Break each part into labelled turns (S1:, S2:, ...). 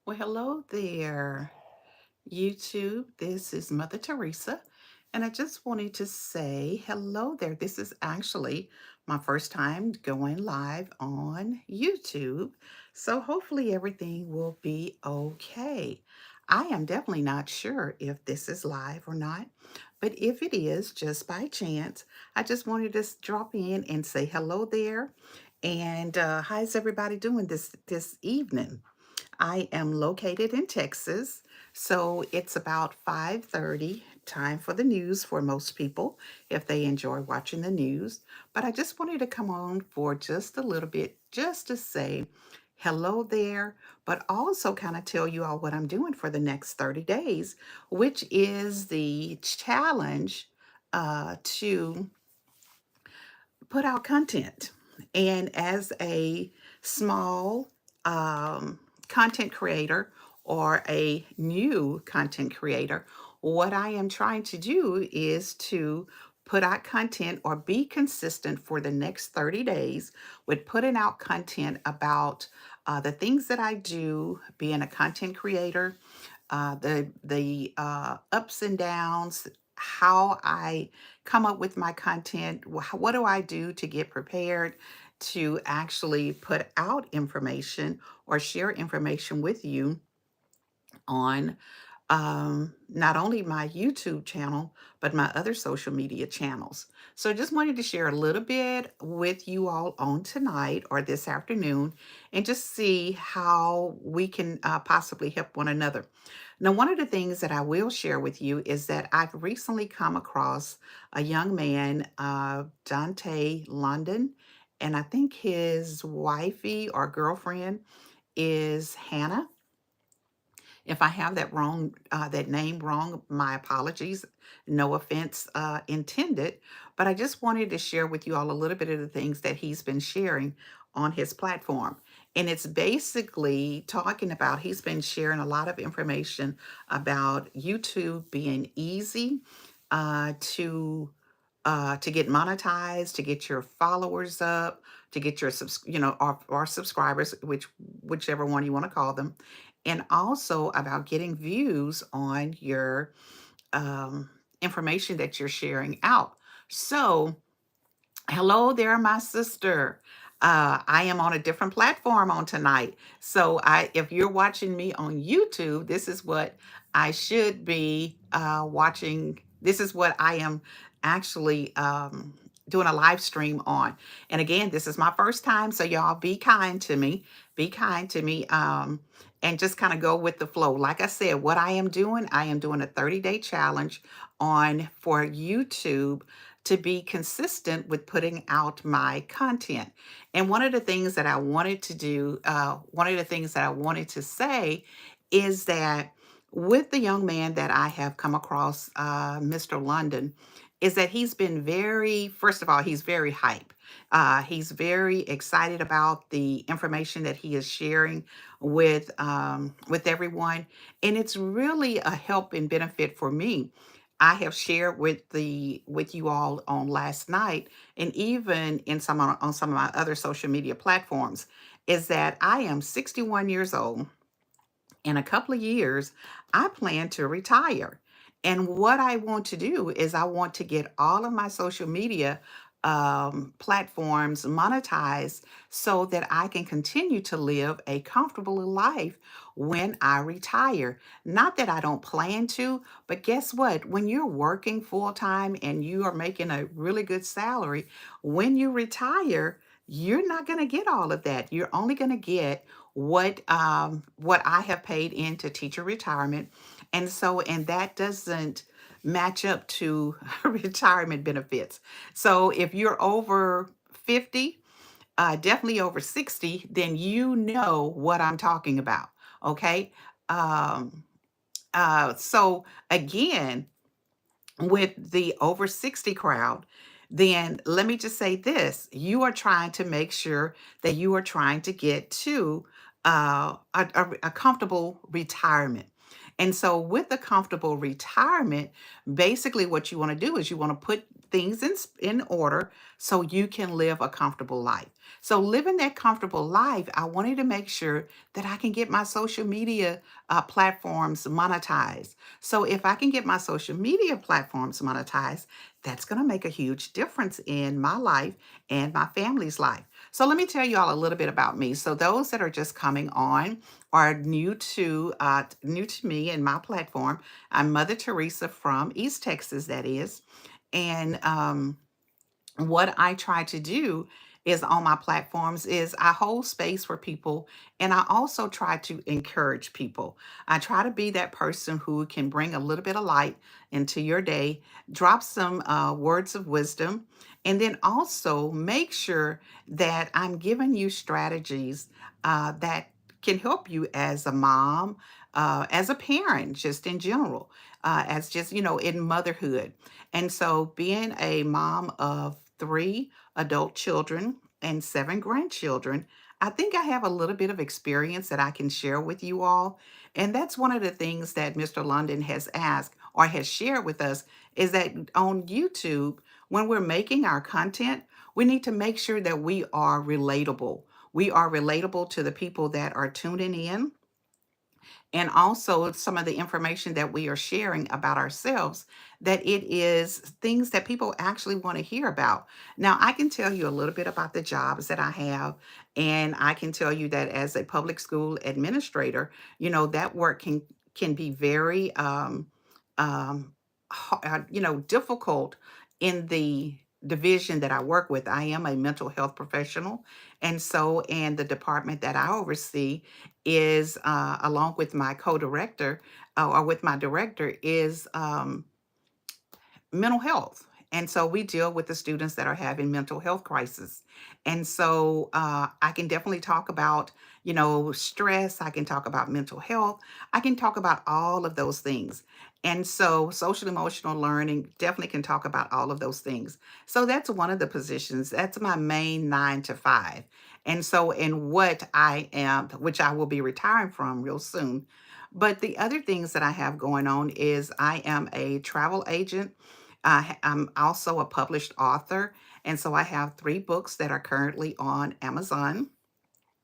S1: Well, hello there, YouTube. This is Mother Teresa, and I just wanted to say hello there. This is actually my first time going live on YouTube, so hopefully everything will be okay. I am definitely not sure if this is live or not, but if it is, just by chance, I just wanted to drop in and say hello there. And how's everybody doing this evening? I am located in Texas, so it's about 5:30, time for the news for most people if they enjoy watching the news. But I just wanted to come on for just a little bit just to say hello there, but also kind of tell you all what I'm doing for the next 30 days, which is the challenge to put out content. And as a small content creator or a new content creator, what I am trying to do is to put out content or be consistent for the next 30 days with putting out content about the things that I do being a content creator, the ups and downs, how I come up with my content, what do I do to get prepared to actually put out information or share information with you on not only my YouTube channel, but my other social media channels. So just wanted to share a little bit with you all on tonight or this afternoon and just see how we can possibly help one another. Now, one of the things that I will share with you is that I've recently come across a young man, Dante London, and I think his wifey or girlfriend is Hannah. If I have that name wrong, my apologies. No offense intended. But I just wanted to share with you all a little bit of the things that he's been sharing on his platform. And it's basically talking about, he's been sharing a lot of information about YouTube being easy to get monetized, to get your followers up, to get your or subscribers, whichever one you want to call them, and also about getting views on your information that you're sharing out. So hello there, my sister. I am on a different platform on tonight. So if you're watching me on YouTube, this is what I should be watching. This is what I am actually doing a live stream on. And again, this is my first time, so y'all be kind to me. Be kind to me. And just kind of go with the flow. Like I said, what I am doing a 30-day challenge on for YouTube to be consistent with putting out my content. And one of the things that I wanted to do, one of the things that I wanted to say is that with the young man that I have come across, Mr. London, is that he's been very, first of all, he's very hype. He's very excited about the information that he is sharing with everyone, and it's really a help and benefit for me. I have shared with you all on last night, and even in on some of my other social media platforms, is that I am 61 years old. In a couple of years, I plan to retire. And what I want to do is I want to get all of my social media platforms monetized so that I can continue to live a comfortable life when I retire. Not that I don't plan to, but guess what? When you're working full time and you are making a really good salary, when you retire, you're not going to get all of that. You're only going to get what I have paid into teacher retirement, and that doesn't match up to retirement benefits. So if you're over 50, definitely over 60, then you know what I'm talking about. Okay. Um, so again, with the over 60 crowd, then let me just say this: you are trying to make sure that you are trying to get to a comfortable retirement. And so, with a comfortable retirement, basically what you want to do is you want to put things in order so you can live a comfortable life. So, living that comfortable life, I wanted to make sure that I can get my social media platforms monetized. So, if I can get my social media platforms monetized, that's going to make a huge difference in my life and my family's life. So, let me tell you all a little bit about me. So, those that are just coming on are new to me and my platform. I'm Mother Teresa from East Texas, that is, and what I try to do is on my platforms is I hold space for people, and I also try to encourage people. I try to be that person who can bring a little bit of light into your day, drop some words of wisdom, and then also make sure that I'm giving you strategies that can help you as a mom, as a parent, just in general, as just, in motherhood. And so, being a mom of three adult children and seven grandchildren, I think I have a little bit of experience that I can share with you all. And that's one of the things that Mr. London has asked or has shared with us is that on YouTube, when we're making our content, we need to make sure that we are relatable. We are relatable to the people that are tuning in, and also some of the information that we are sharing about ourselves, that it is things that people actually want to hear about. Now, I can tell you a little bit about the jobs that I have, and I can tell you that as a public school administrator, that work can be very um difficult in the division that I work with. I am a mental health professional, and the department that I oversee is, along with my co-director, or with my director, is mental health. And so we deal with the students that are having mental health crisis. And so I can definitely talk about, stress. I can talk about mental health. I can talk about all of those things. And so social emotional learning definitely can talk about all of those things. So that's one of the positions. That's my main 9 to 5. And so, in what I am, which I will be retiring from real soon. But the other things that I have going on is I am a travel agent. I'm also a published author. And so I have 3 books that are currently on Amazon.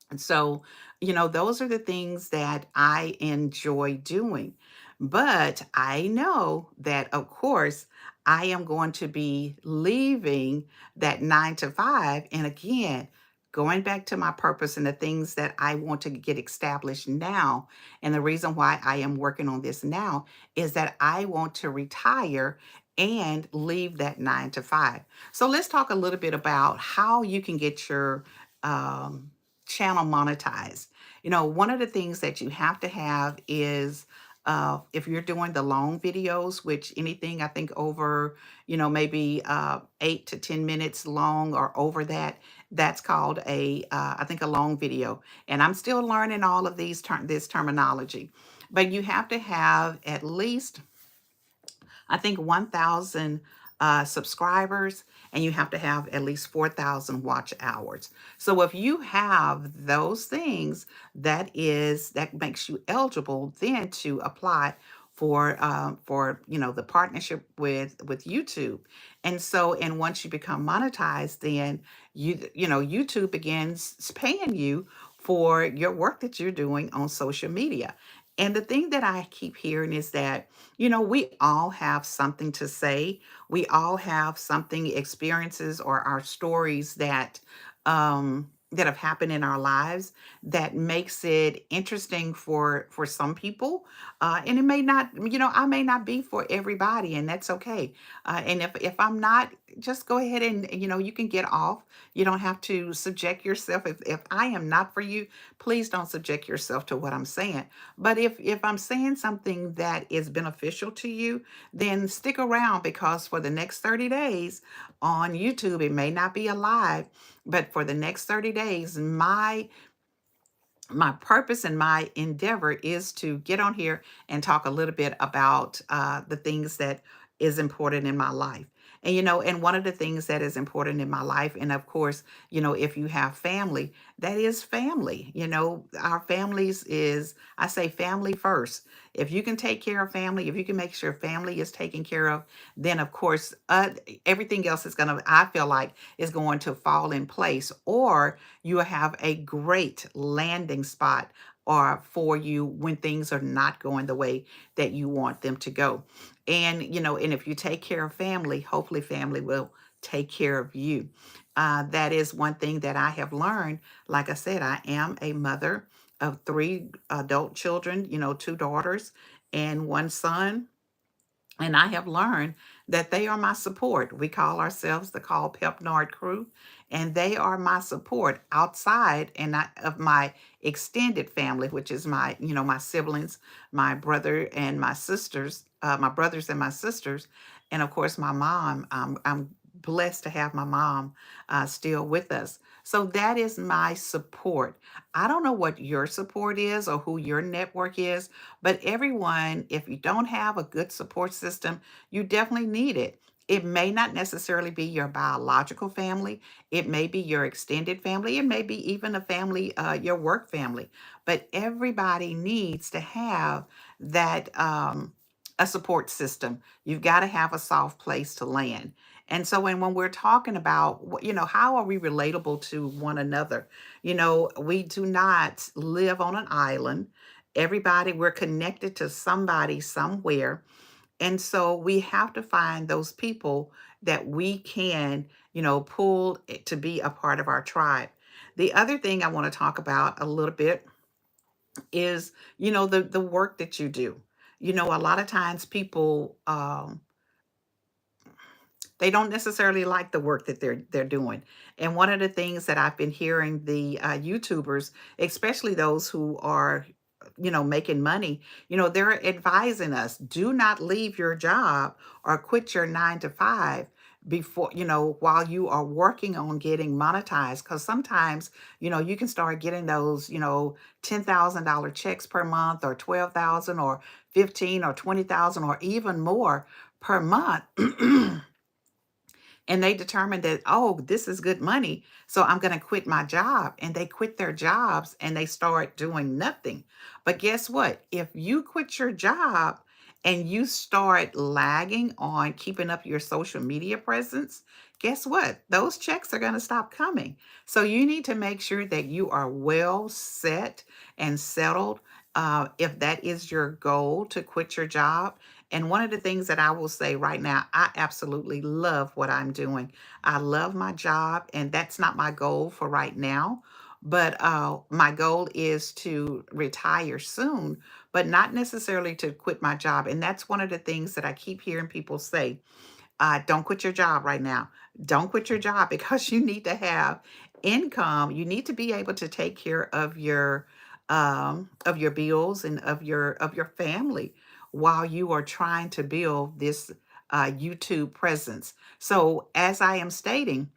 S1: And so, those are the things that I enjoy doing. But I know that, of course, I am going to be leaving that 9 to 5. And again, going back to my purpose and the things that I want to get established now. And the reason why I am working on this now is that I want to retire and leave that 9 to 5. So let's talk a little bit about how you can get your um, channel monetized. One of the things that you have to have is, if you're doing the long videos, which anything I think over, maybe 8 to 10 minutes long or over that, that's called I think a long video. And I'm still learning all of this terminology, but you have to have at least, I think, 1,000 subscribers, and you have to have at least 4,000 watch hours. So if you have those things, that makes you eligible then to apply for the partnership with YouTube. And once you become monetized, then YouTube begins paying you for your work that you're doing on social media. And the thing that I keep hearing is that, we all have something to say. We all have something, experiences or our stories that have happened in our lives that makes it interesting for some people, and it may not. I may not be for everybody, and that's okay. And if I'm not, just go ahead and you can get off. You don't have to subject yourself. If I am not for you, please don't subject yourself to what I'm saying. But if I'm saying something that is beneficial to you, then stick around, because for the next 30 days on YouTube, it may not be alive, but for the next 30 days, my purpose and my endeavor is to get on here and talk a little bit about the things that is important in my life. And and one of the things that is important in my life, and of course, if you have family, that is family. Our families is, I say, family first. If you can take care of family, if you can make sure family is taken care of, then of course, everything else is going to, I feel like, is going to fall in place, or you will have a great landing spot or for you when things are not going the way that you want them to go. And and if you take care of family, hopefully family will take care of you. That is one thing that I have learned. Like I said, I am a mother of three adult children, two daughters and one son. And I have learned that they are my support. We call ourselves the Call Pep Nard crew, and they are my support outside of my extended family, which is my siblings, my brother and my sisters, my brothers and my sisters, and of course my mom. I'm blessed to have my mom still with us. So that is my support. I don't know what your support is or who your network is, but everyone, if you don't have a good support system, you definitely need it. It may not necessarily be your biological family. It may be your extended family. It may be even a family, your work family. But everybody needs to have that a support system. You've got to have a soft place to land. And so when we're talking about, how are we relatable to one another? We do not live on an island. Everybody, we're connected to somebody somewhere. And so we have to find those people that we can, pull to be a part of our tribe. The other thing I want to talk about a little bit is, the work that you do. A lot of times people they don't necessarily like the work that they're doing. And one of the things that I've been hearing the YouTubers, especially those who are, making money, they're advising us, do not leave your job or quit your 9 to 5 before, while you are working on getting monetized. Because sometimes, you can start getting those, $10,000 checks per month, or 12,000, or 15, or 20,000, or even more per month. And they determined that, oh, this is good money, so I'm going to quit my job. And they quit their jobs and they start doing nothing. But guess what? If you quit your job and you start lagging on keeping up your social media presence, guess what? Those checks are going to stop coming. So you need to make sure that you are well set and settled. If that is your goal, to quit your job. And one of the things that I will say right now, I absolutely love what I'm doing. I love my job, and that's not my goal for right now. But my goal is to retire soon, but not necessarily to quit my job. And that's one of the things that I keep hearing people say. Don't quit your job right now. Don't quit your job because you need to have income. You need to be able to take care of your bills and of your family while you are trying to build this YouTube presence. So as I am stating,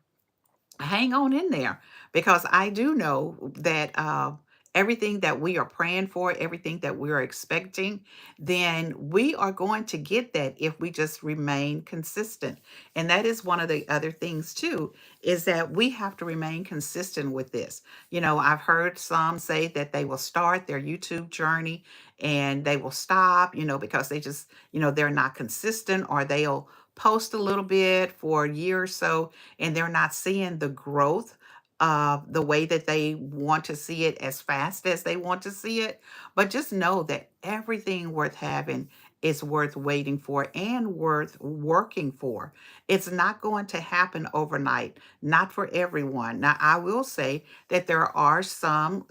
S1: hang on in there, because I do know that everything that we are praying for, everything that we are expecting, then we are going to get that if we just remain consistent. And that is one of the other things too, is that we have to remain consistent with this. I've heard some say that they will start their YouTube journey and they will stop, because they just, they're not consistent, or they'll post a little bit for a year or so and they're not seeing the growth the way that they want to see it, as fast as they want to see it. But just know that everything worth having is worth waiting for and worth working for. It's not going to happen overnight, not for everyone. Now, I will say that there are some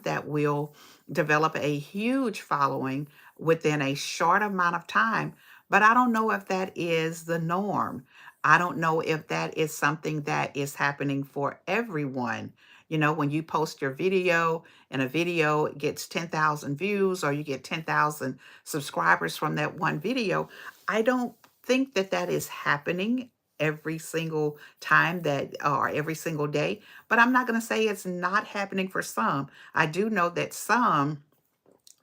S1: that will develop a huge following within a short amount of time, but I don't know if that is the norm. I don't know if that is something that is happening for everyone. When you post your video and a video gets 10,000 views, or you get 10,000 subscribers from that one video, I don't think that that is happening every single time, that or every single day. But I'm not going to say it's not happening for some. I do know that some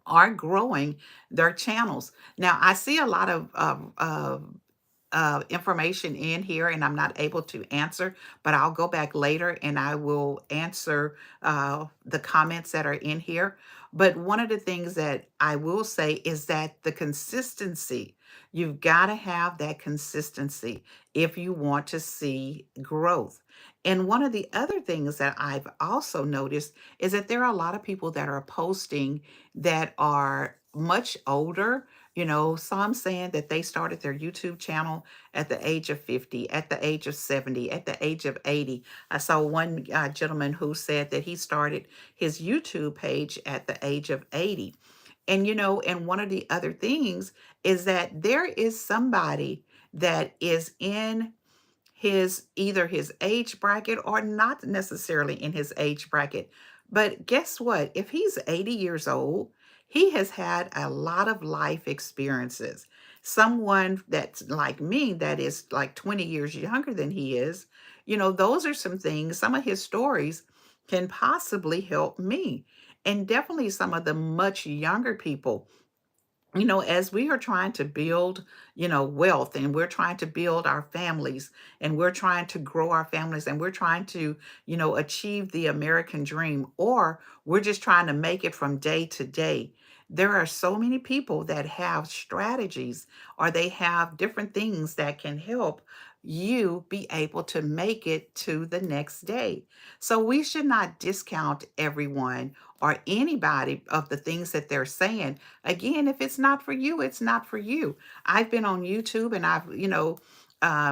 S1: are growing their channels. Now, I see a lot of information in here and I'm not able to answer, but I'll go back later and I will answer the comments that are in here. But one of the things that I will say is that the consistency, you've got to have that consistency if you want to see growth. And one of the other things that I've also noticed is that there are a lot of people that are posting that are much older. Some saying that they started their YouTube channel at the age of 50, at the age of 70, at the age of 80. I saw one gentleman who said that he started his YouTube page at the age of 80. And one of the other things is that there is somebody that is in his either his age bracket or not necessarily in his age bracket. But guess what? If he's 80 years old, he has had a lot of life experiences. Someone that's like me, that is like 20 years younger than he is, those are some things, some of his stories can possibly help me. And definitely some of the much younger people, as we are trying to build, wealth, and we're trying to build our families, and we're trying to grow our families, and we're trying to, achieve the American dream, or we're just trying to make it from day to day. There are so many people that have strategies or they have different things that can help you be able to make it to the next day. So we should not discount everyone or anybody of the things that they're saying. Again, if it's not for you, it's not for you. I've been on YouTube and I've,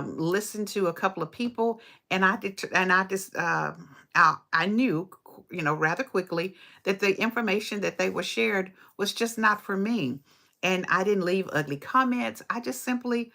S1: listened to a couple of people, and I just, I knew, rather quickly that the information that they were shared was just not for me. And I didn't leave ugly comments. I just simply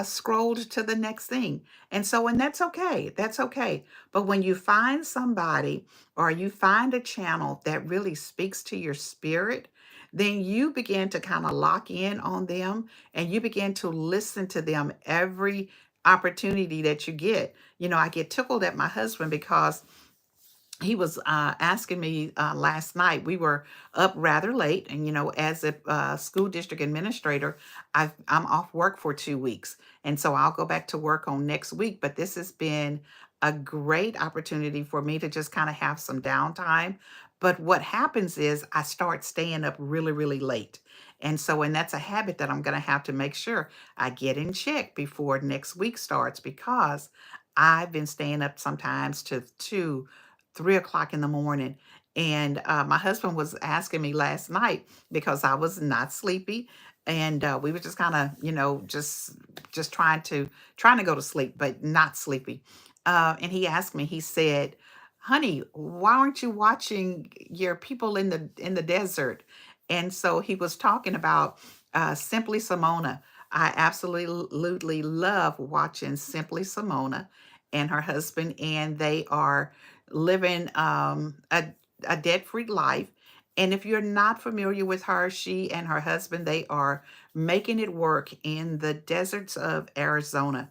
S1: scrolled to the next thing. And that's okay. That's okay. But when you find somebody or you find a channel that really speaks to your spirit, then you begin to kind of lock in on them and you begin to listen to them every opportunity that you get. I get tickled at my husband because he was asking me last night. We were up rather late, and as a school district administrator, I'm off work for 2 weeks, and so I'll go back to work on next week. But this has been a great opportunity for me to just kind of have some downtime. But what happens is I start staying up really, really late. And that's a habit that I'm going to have to make sure I get in check before next week starts, because I've been staying up sometimes to 2, 3 o'clock in the morning. And my husband was asking me last night because I was not sleepy. And we were just kind of, just trying to go to sleep, but not sleepy. And he asked me, he said, "Honey, why aren't you watching your people in the desert?" And so he was talking about Simply Simona. I absolutely love watching Simply Simona and her husband, and they are living a debt-free life. And if you're not familiar with her, she and her husband, they are making it work in the deserts of Arizona.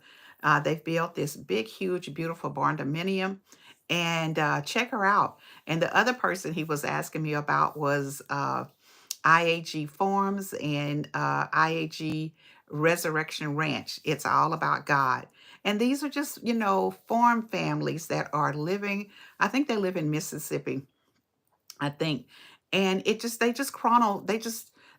S1: They've built this big, huge, beautiful barn dominium, and check her out. And the other person he was asking me about was IAG Farms and IAG Resurrection Ranch. It's all about God. And these are just, farm families that are living, I think they live in Mississippi, I think. And they just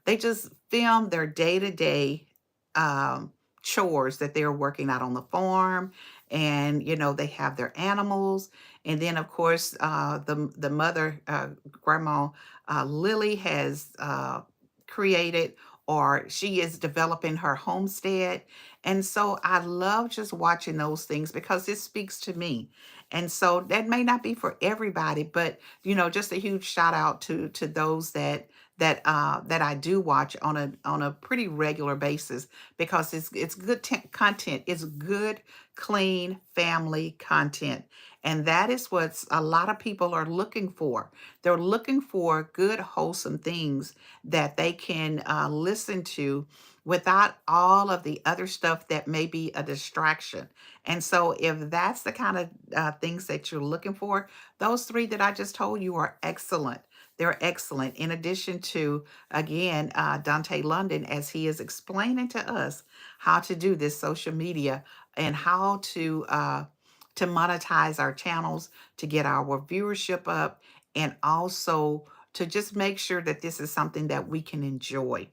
S1: they just film their day-to-day um chores that they're working out on the farm. And they have their animals. And then of course the mother, grandma Lily, has created, or she is developing her homestead. And so I love just watching those things because it speaks to me. And so that may not be for everybody, but just a huge shout out to those that I do watch on a pretty regular basis, because it's good content. It's good, clean family content. And that is what a lot of people are looking for. They're looking for good, wholesome things that they can listen to without all of the other stuff that may be a distraction. And so, if that's the kind of things that you're looking for, those three that I just told you are excellent. They're excellent. In addition to, again, Dante London, as he is explaining to us how to do this social media and how to monetize our channels, to get our viewership up, and also to just make sure that this is something that we can enjoy.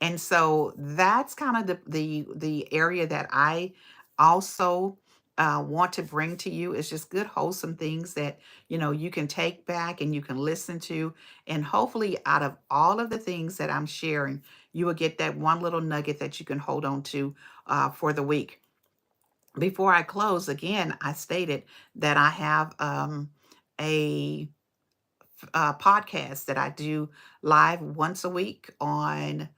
S1: And so that's kind of the area that I also want to bring to you, is just good wholesome things that you can take back and you can listen to, and hopefully out of all of the things that I'm sharing, you will get that one little nugget that you can hold on to for the week. Before I close, again, I stated that I have a podcast that I do live once a week on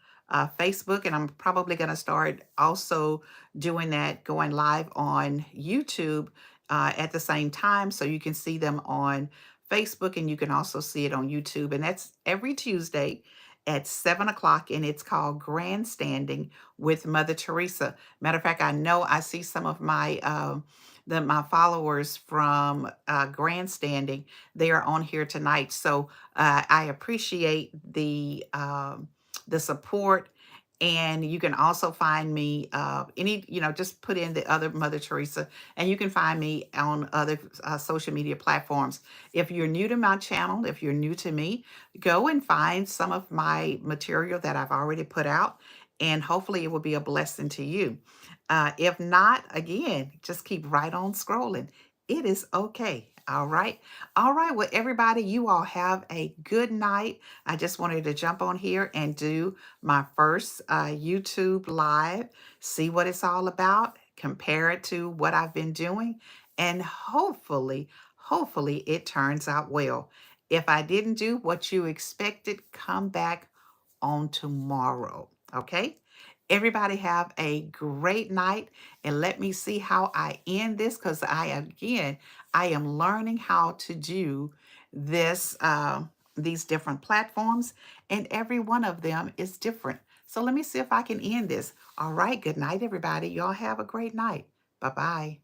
S1: Facebook, and I'm probably going to start also doing that, going live on YouTube at the same time, so you can see them on Facebook and you can also see it on YouTube. And that's every Tuesday at 7 o'clock, and it's called Grandstanding with Mother Teresa. Matter of fact, I know I see some of my followers from Grandstanding. They are on here tonight. So I appreciate the support. And you can also find me just put in the other Mother Teresa, and you can find me on other social media platforms. If you're new to my channel, if you're new to me, go and find some of my material that I've already put out, and hopefully it will be a blessing to you. If not, again, just keep right on scrolling. It is okay. All right. All right. Well, everybody, you all have a good night. I just wanted to jump on here and do my first YouTube live, see what it's all about, compare it to what I've been doing, and hopefully it turns out well. If I didn't do what you expected, come back on tomorrow. Okay? Everybody have a great night, and let me see how I end this, because I am learning how to do this these different platforms, and every one of them is different. So let me see if I can end this. All right, good night, everybody. Y'all have a great night. Bye-bye.